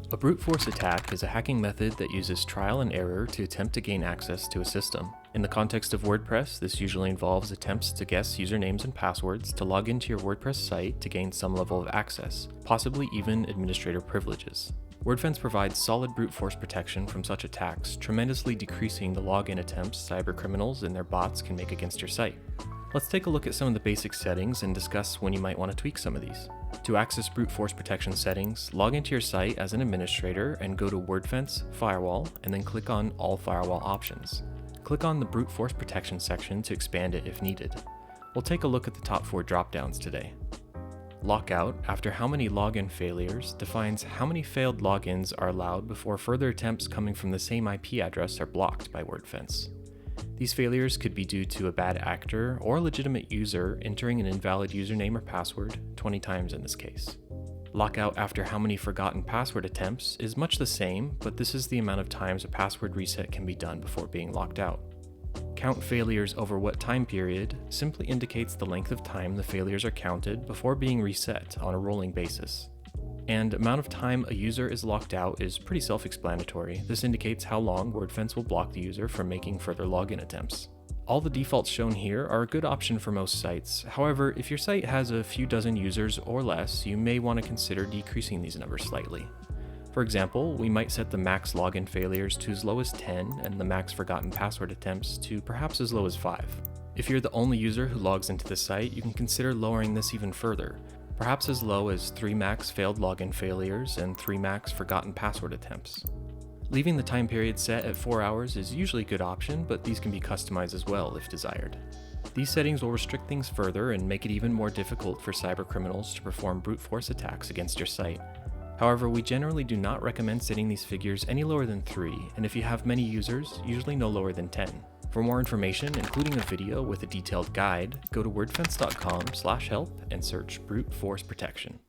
A brute force attack is a hacking method that uses trial and error to attempt to gain access to a system. In the context of WordPress, this usually involves attempts to guess usernames and passwords to log into your WordPress site to gain some level of access, possibly even administrator privileges. Wordfence provides solid brute force protection from such attacks, tremendously decreasing the login attempts cybercriminals and their bots can make against your site. Let's take a look at some of the basic settings and discuss when you might want to tweak some of these. To access brute force protection settings, log into your site as an administrator and go to Wordfence, Firewall, and then click on All Firewall Options. Click on the brute force protection section to expand it if needed. We'll take a look at the top 4 dropdowns today. Lockout, after how many login failures, defines how many failed logins are allowed before further attempts coming from the same IP address are blocked by Wordfence. These failures could be due to a bad actor or a legitimate user entering an invalid username or password, 20 times in this case. Lockout after how many forgotten password attempts is much the same, but this is the amount of times a password reset can be done before being locked out. Count failures over what time period simply indicates the length of time the failures are counted before being reset on a rolling basis. And amount of time a user is locked out is pretty self-explanatory. This indicates how long Wordfence will block the user from making further login attempts. All the defaults shown here are a good option for most sites. However, if your site has a few dozen users or less, you may want to consider decreasing these numbers slightly. For example, we might set the max login failures to as low as 10 and the max forgotten password attempts to perhaps as low as 5. If you're the only user who logs into the site, you can consider lowering this even further, perhaps as low as 3 max failed login failures and 3 max forgotten password attempts. Leaving the time period set at 4 hours is usually a good option, but these can be customized as well if desired. These settings will restrict things further and make it even more difficult for cybercriminals to perform brute force attacks against your site. However, we generally do not recommend setting these figures any lower than 3, and if you have many users, usually no lower than 10. For more information, including a video with a detailed guide, go to wordfence.com/help and search brute force protection.